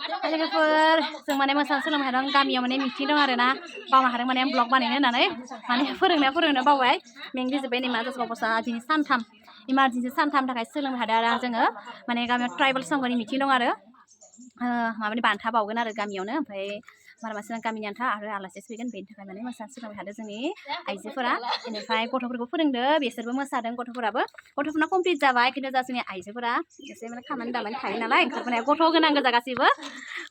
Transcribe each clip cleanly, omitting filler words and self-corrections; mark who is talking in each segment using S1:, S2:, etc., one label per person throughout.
S1: लोगोफोर जों माने मोसानो सोलोंबाय थादों गामियाव माने मिटिं दं आरोना बावनो हादों माने ब्लग बानायनो होननानै माने फोरोंनो बावबाय मेंग्लिजोब्बाय नै मा जाजोबा बसा दिनै सानथाम इमारजेन्सि सानथाम थाखाय सोलोंबाय थादों आरो जोङो माने गामियाव ट्राइबेल संघनि मिटिं दं आरो माबानि बान्था बावगोन आरो गामियावनो ओमफ्राय मालाबासिनो गामिनि आन्था आरो आलासि फैगोन बेनि थाखाय माने मोसानो सोलोंबाय थादों जोंनि आइजोफोरा बेनिफ्राय गथ'फोरखौ फोरोंदो बिसोरबो मोसादों गथ'फोरना कमप्लिट जाबाय खिन्थु जा जोंनि आइजोफोरा एसे माने खामानि दामानि थायो नालाय ओंखारबोनाया गथ' गोनां गोजा गासैबो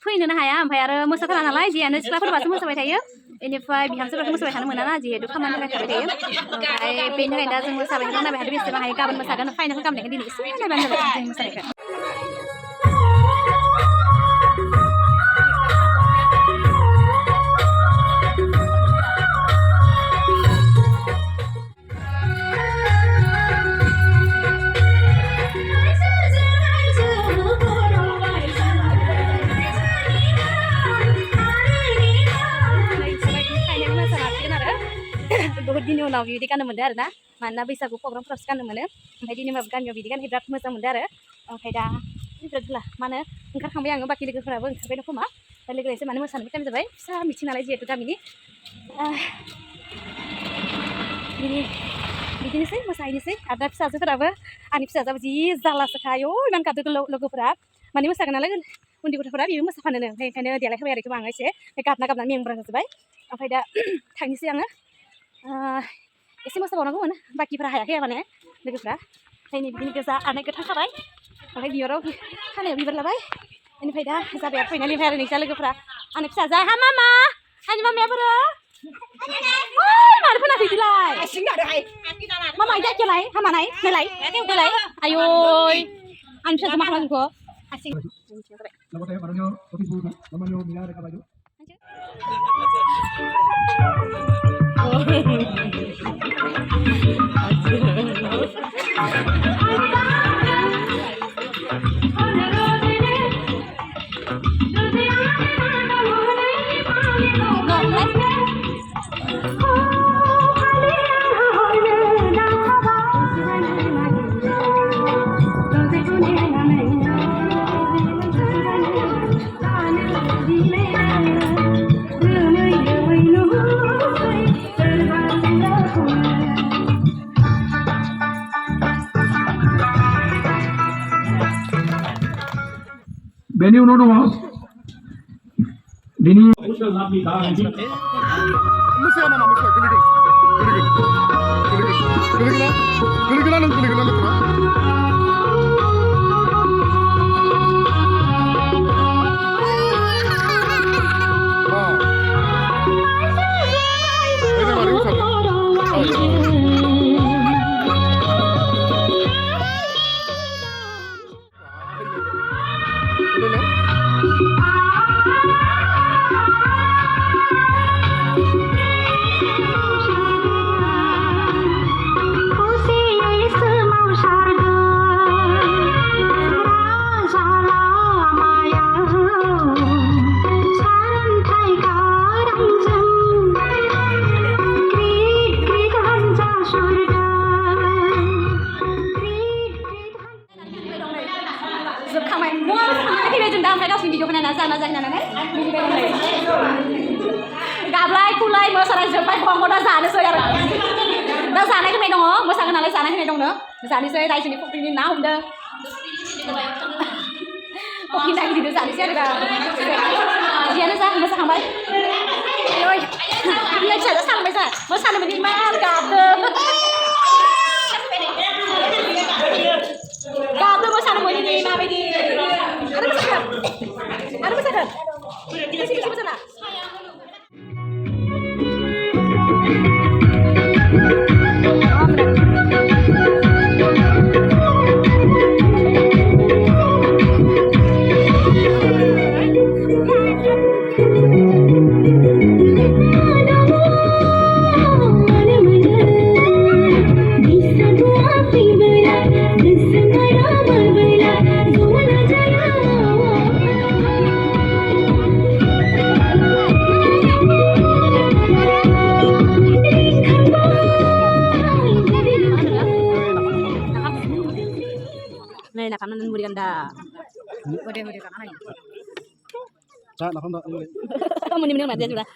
S1: फैनोनो हाया ओमफ्राय आरो मोसाथारा नालाय जियानो सिख्लाफोरबासो मोसाबाय थायो बेनिफ्राय बिहामजोफोराथ' मोसाबाय थानो मोना ना जिहेतु खामानि थाखाय थाबाय थायो ओमफ्राय बेनि थाखाय दा जों मोसाबाय थादों नायबाय थादों बेसेबां हायो गाबोन मोसागोन फाइनाल खालामनायखौ दिनै एसे नायबानो जाबाय जोंनि मोसानायखौ बहुत दिन उनाव बिदि गाननो मोनदों आरो ना मानोना बैसागु प्रग्रामफोरावसो गाननो मोनो ओमफ्राय दिनैबाबो गामियाव बिदि गाननो बिराद मोजां मोनदों आरो ओमफ्राय दा मा होनो ओंखारखांबाय आङो बाखि लोगोफोराबो ओंखारबाय खोमा दा लोगो एसे माने मोसानोबो टाइम जाबाय फिसा मिथिं नालाय जिहेतु गामिनि बिदिनोसै मोसाहैनोसै आरो दा फिसाजोफोराबो आंनि फिसाजोआबो जि जारलासोखा आयौ इमान गाबदों लोगोफोरा माने मोसागोन नालाय उन्दै गथ'फोरा बेबो मोसाफानोनो ओमफ्राय ओंखायनो देलायहोबाय आरो आङो एसे गाबना मेंब्रा जाजोब्बाय ओमफ्राय दा थांनोसै आङो एसे मोसाबावनांगौमोन बाखिफोरा हायाखै माने लोगोफ्रा ओमफ्राय नै बिदिनो गोजा आरनाय गोथां खाबाय ओमफ्राय बिबाराव खानायाव बिबार लाबाय बेनिफ्राय दा जाबाय आरो फैनानै आरो नोंसा लोगोफ्रा आंनि फिसाजो हा मामा आंनि मामाया बोरो मानो फोनाखै बिलाय मामा जायखियालाय हामानाय नायलाय आयौ आंनि फिसाजो मा खालामखो
S2: Beni unutma. Dini.
S3: Musa mama musa kuligin.
S1: जोबखांबाय फैबाय जों दा ओमफ्राय गावसिनि भिडिअखौ नायना जाना जाहैनानै गाबलाय खुलाय मोसानाय जोब्बाय दा जानोसै आरो दा जानाय होनाय दङ मोसागोन नालाय जानाय होनाय दंनो जानोसै रायजोनि फुख्रिनि ना हमदों फुख्रि ना गिदिर जानोसै आरो दा जियानो जा मोसाखांबाय बिलाइ फिसाजो सालांबाय जा मोसानो मोनि इमान गाबदों मोसानो मोनि माबायदि आरो मोसागोन मोसाना Nah, kanan muri ganda. Udah kanan.
S2: Cak, nak hendak.
S1: Mending mending mati sudah.